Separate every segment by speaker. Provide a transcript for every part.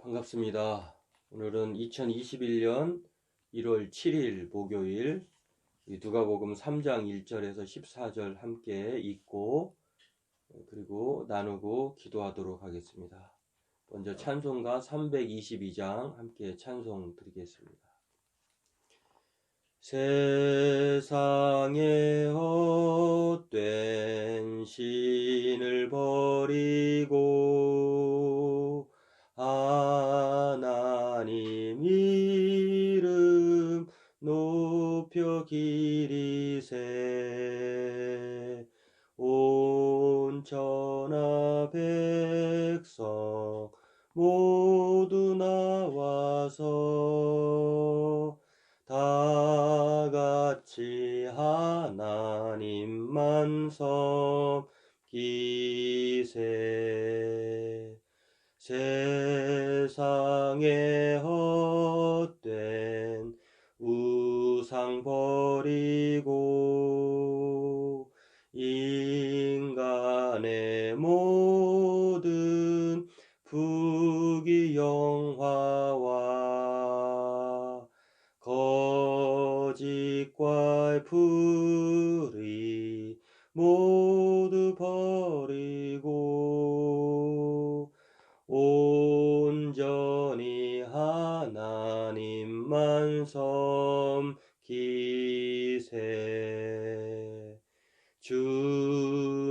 Speaker 1: 반갑습니다. 오늘은 2021년 1월 7일 목요일 누가복음 3장 1절에서 14절 함께 읽고 그리고 나누고 기도하도록 하겠습니다. 먼저 찬송가 322장 함께 찬송 드리겠습니다. 세상의 헛된 신을 버리고 하나님 이름 높여 기리세. 온 천하 백성 모두 나와서 다같이 하나님만 섬기세. 세상의 헛된 우상 버리고 인간의 모든 부귀영화와 거짓과 불의 모두 버리고 온전히 하나님만 섬기세. 주님의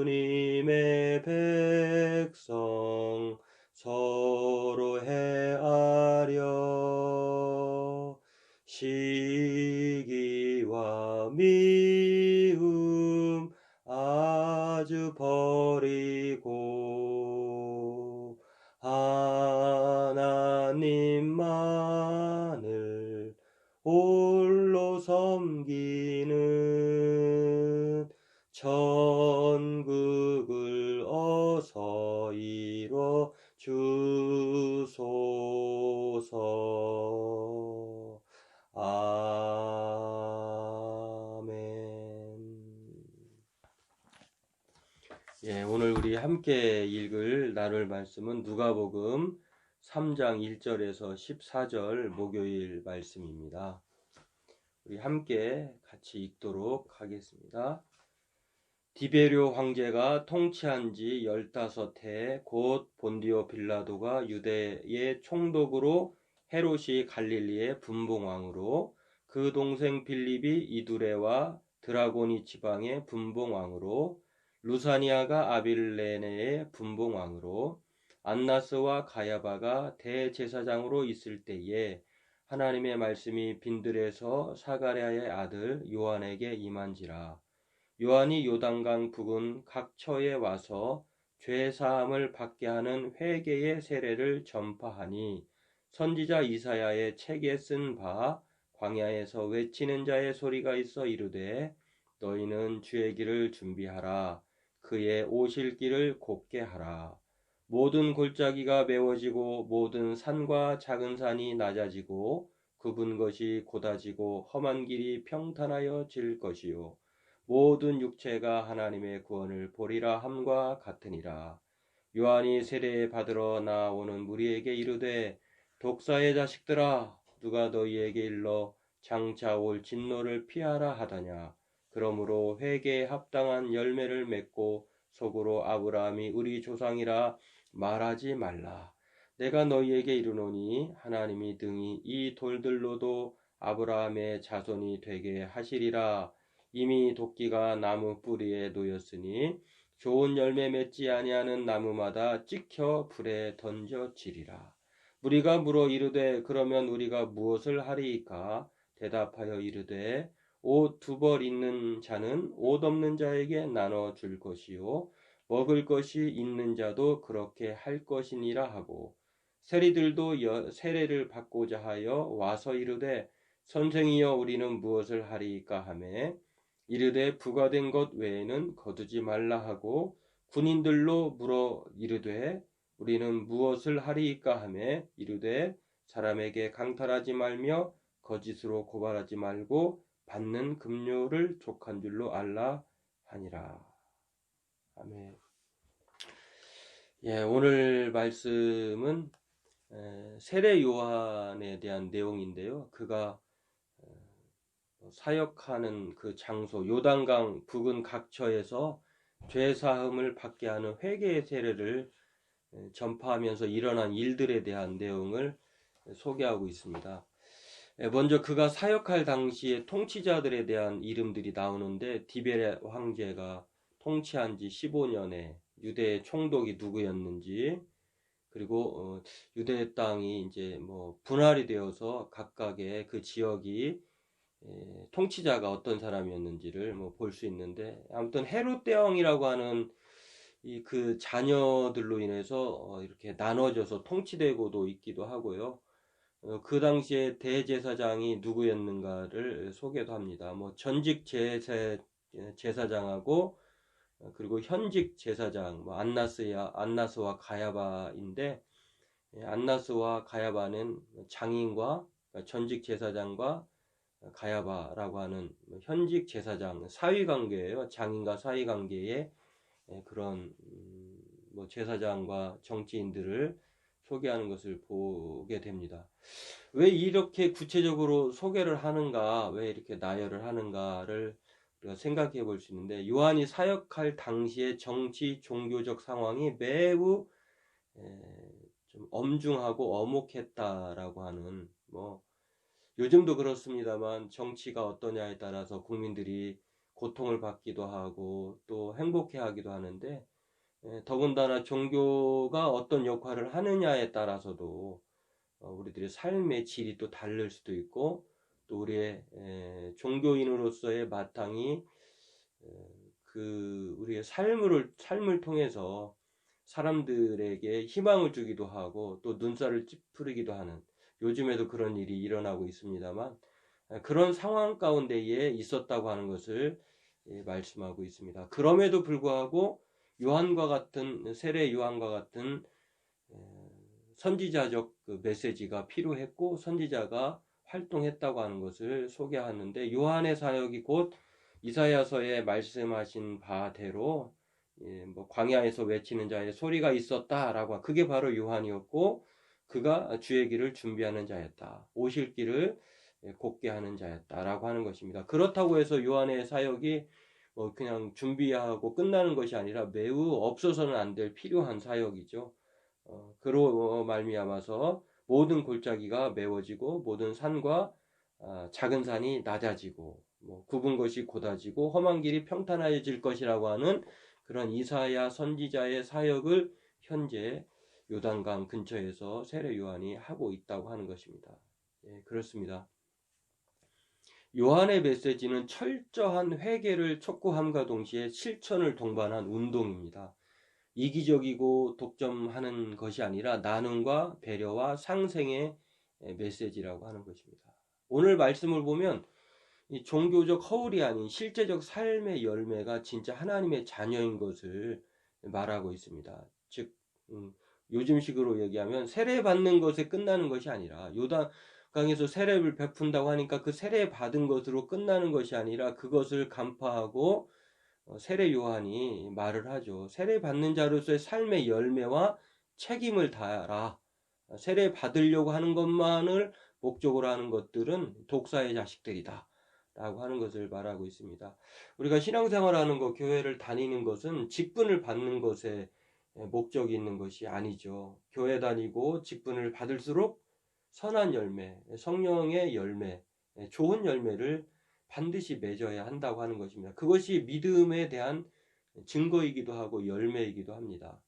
Speaker 1: 백성 서로 헤아려 시기와 미움 아주 버리고 하나님만을 홀로 섬기는 천국을 어서 이뤄 주소서. 아멘. 오늘 우리 함께 나눌 말씀은 누가복음 3장 1절에서 14절 목요일 말씀입니다. 우리 함께 같이 읽도록 하겠습니다. 디베료 황제가 통치한 지 15해 곧 본디오 빌라도가 유대의 총독으로 헤롯이 갈릴리의 분봉왕으로 그 동생 빌립이 이두레와 드라고니 지방의 분봉왕으로 루사니아가 아빌레네의 분봉왕으로 안나스와 가야바가 대제사장으로 있을 때에 하나님의 말씀이 빈들에서 사가랴의 아들 요한에게 임한지라. 요한이 요단강 부근 각 처에 와서 죄사함을 받게 하는 회개의 세례를 전파하니 선지자 이사야의 책에 쓴 바 광야에서 외치는 자의 소리가 있어 이르되 너희는 주의 길을 준비하라. 그의 오실 길을 곱게 하라. 모든 골짜기가 메워지고 모든 산과 작은 산이 낮아지고 굽은 것이 곧아지고 험한 길이 평탄하여 질 것이요 모든 육체가 하나님의 구원을 보리라 함과 같으니라. 요한이 세례 받으러 나오는 무리에게 이르되 독사의 자식들아 누가 너희에게 일러 장차 올 진노를 피하라 하더냐. 그러므로 회개에 합당한 열매를 맺고 속으로 아브라함이 우리 조상이라 말하지 말라. 내가 너희에게 이르노니 하나님이 등이 이 돌들로도 아브라함의 자손이 되게 하시리라. 이미 도끼가 나무 뿌리에 놓였으니 좋은 열매 맺지 아니하는 나무마다 찍혀 불에 던져지리라. 무리가 물어 이르되 그러면 우리가 무엇을 하리이까? 대답하여 이르되 옷 2벌 있는 자는 옷 없는 자에게 나눠 줄 것이요 먹을 것이 있는 자도 그렇게 할 것이니라 하고 세리들도 세례를 받고자 하여 와서 이르되 선생이여 우리는 무엇을 하리이까 하매 이르되 부과된 것 외에는 거두지 말라 하고 군인들로 물어 이르되 우리는 무엇을 하리이까 하매 이르되 사람에게 강탈하지 말며 거짓으로 고발하지 말고 받는 급료를 족한 줄로 알라 하니라. 아멘. 오늘 말씀은 세례 요한에 대한 내용인데요. 그가 사역하는 그 장소 요단강 부근 각처에서 죄 사함을 받게 하는 회개의 세례를 전파하면서 일어난 일들에 대한 내용을 소개하고 있습니다. 먼저 그가 사역할 당시에 통치자들에 대한 이름들이 나오는데, 디베레 황제가 통치한 지 15년에 유대의 총독이 누구였는지, 그리고 유대 땅이 이제 뭐 분할이 되어서 각각의 그 지역이 통치자가 어떤 사람이었는지를 뭐 볼 수 있는데, 아무튼 헤롯 대왕이라고 하는 이 그 자녀들로 인해서 이렇게 나눠져서 통치되고도 있기도 하고요. 그 당시에 대제사장이 누구였는가를 소개도 합니다. 뭐 전직 제사장하고 그리고 현직 제사장, 뭐 안나스와 가야바인데, 안나스와 가야바는 장인과, 그러니까 전직 제사장과 가야바라고 하는 현직 제사장 사위 관계예요. 장인과 사위 관계의 그런 뭐 제사장과 정치인들을 소개하는 것을 보게 됩니다. 왜 이렇게 구체적으로 소개를 하는가, 왜 이렇게 나열을 하는가를 우리가 생각해 볼 수 있는데, 요한이 사역할 당시의 정치 종교적 상황이 매우 좀 엄중하고 엄혹했다라고 하는, 뭐 요즘도 그렇습니다만 정치가 어떠냐에 따라서 국민들이 고통을 받기도 하고 또 행복해하기도 하는데, 더군다나 종교가 어떤 역할을 하느냐에 따라서도 우리들의 삶의 질이 또 다를 수도 있고, 또 우리의 종교인으로서의 마땅히 그 우리의 삶을 통해서 사람들에게 희망을 주기도 하고 또 눈살을 찌푸리기도 하는, 요즘에도 그런 일이 일어나고 있습니다만, 그런 상황 가운데에 있었다고 하는 것을 말씀하고 있습니다. 그럼에도 불구하고 세례 요한과 같은 선지자적 그 메시지가 필요했고 선지자가 활동했다고 하는 것을 소개하는데, 요한의 사역이 곧 이사야서에 말씀하신 바대로 뭐 광야에서 외치는 자의 소리가 있었다라고, 그게 바로 요한이었고, 그가 주의 길을 준비하는 자였다, 오실 길을 곧게 하는 자였다라고 하는 것입니다. 그렇다고 해서 요한의 사역이 뭐 그냥 준비하고 끝나는 것이 아니라 매우 없어서는 안 될 필요한 사역이죠. 그로 말미암아서 모든 골짜기가 메워지고 모든 산과 작은 산이 낮아지고 뭐 굽은 것이 곧아지고 험한 길이 평탄해질 것이라고 하는 그런 이사야 선지자의 사역을 현재 요단강 근처에서 세례 요한이 하고 있다고 하는 것입니다. 예, 그렇습니다. 요한의 메시지는 철저한 회개를 촉구함과 동시에 실천을 동반한 운동입니다. 이기적이고 독점하는 것이 아니라 나눔과 배려와 상생의 메시지라고 하는 것입니다. 오늘 말씀을 보면 이 종교적 허울이 아닌 실제적 삶의 열매가 진짜 하나님의 자녀인 것을 말하고 있습니다. 즉 요즘식으로 얘기하면 세례 받는 것에 끝나는 것이 아니라, 요단강에서 세례를 베푼다고 하니까 그 세례 받은 것으로 끝나는 것이 아니라 그것을 간파하고 세례 요한이 말을 하죠. 세례 받는 자로서의 삶의 열매와 책임을 다하라. 세례 받으려고 하는 것만을 목적으로 하는 것들은 독사의 자식들이다 라고 하는 것을 말하고 있습니다. 우리가 신앙생활하는 것, 교회를 다니는 것은 직분을 받는 것에 목적이 있는 것이 아니죠. 교회 다니고 직분을 받을수록 선한 열매, 성령의 열매, 좋은 열매를 반드시 맺어야 한다고 하는 것입니다. 그것이 믿음에 대한 증거이기도 하고 열매이기도 합니다.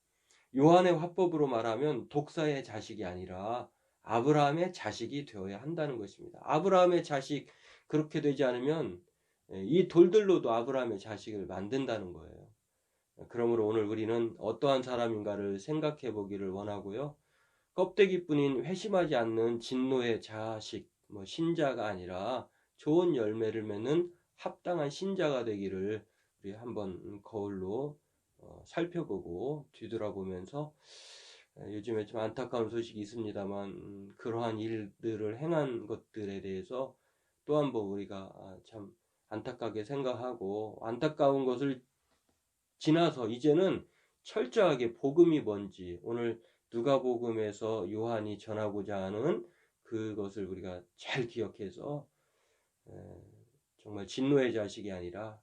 Speaker 1: 요한의 화법으로 말하면 독사의 자식이 아니라 아브라함의 자식이 되어야 한다는 것입니다. 아브라함의 자식, 그렇게 되지 않으면 이 돌들로도 아브라함의 자식을 만든다는 거예요. 그러므로 오늘 우리는 어떠한 사람인가를 생각해 보기를 원하고요. 껍데기뿐인 회심하지 않는 진노의 자식, 신자가 아니라 좋은 열매를 맺는 합당한 신자가 되기를 우리 한번 거울로 살펴보고 뒤돌아보면서, 요즘에 좀 안타까운 소식이 있습니다만 그러한 일들을 행한 것들에 대해서 또 한번 우리가 참 안타깝게 생각하고, 안타까운 것을 지나서 이제는 철저하게 복음이 뭔지, 오늘 누가복음에서 요한이 전하고자 하는 그것을 우리가 잘 기억해서 정말 진노의 자식이 아니라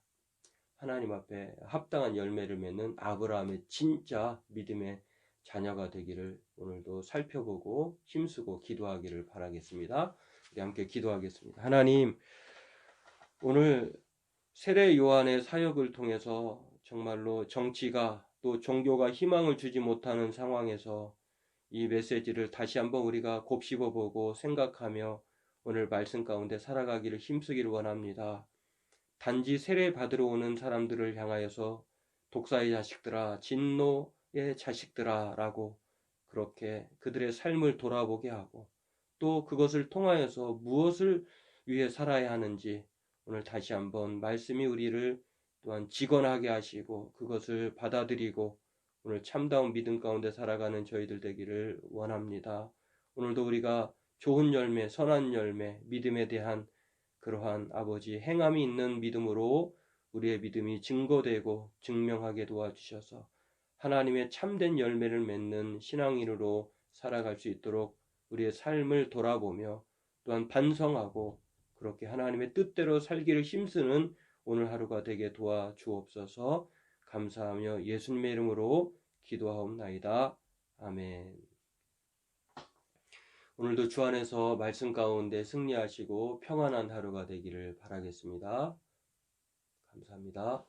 Speaker 1: 하나님 앞에 합당한 열매를 맺는 아브라함의 진짜 믿음의 자녀가 되기를 오늘도 살펴보고 힘쓰고 기도하기를 바라겠습니다. 우리 함께 기도하겠습니다. 하나님, 오늘 세례 요한의 사역을 통해서 정말로 정치가 또 종교가 희망을 주지 못하는 상황에서 이 메시지를 다시 한번 우리가 곱씹어보고 생각하며 오늘 말씀 가운데 살아가기를 힘쓰기를 원합니다. 단지 세례 받으러 오는 사람들을 향하여서 독사의 자식들아, 진노의 자식들아 라고 그렇게 그들의 삶을 돌아보게 하고 또 그것을 통하여서 무엇을 위해 살아야 하는지 오늘 다시 한번 말씀이 우리를 또한 직언하게 하시고 그것을 받아들이고 오늘 참다운 믿음 가운데 살아가는 저희들 되기를 원합니다. 오늘도 우리가 좋은 열매, 선한 열매, 믿음에 대한 그러한 아버지 행함이 있는 믿음으로 우리의 믿음이 증거되고 증명하게 도와주셔서 하나님의 참된 열매를 맺는 신앙인으로 살아갈 수 있도록 우리의 삶을 돌아보며 또한 반성하고 그렇게 하나님의 뜻대로 살기를 힘쓰는 오늘 하루가 되게 도와주옵소서. 감사하며 예수님의 이름으로 기도하옵나이다. 아멘. 오늘도 주 안에서 말씀 가운데 승리하시고 평안한 하루가 되기를 바라겠습니다. 감사합니다.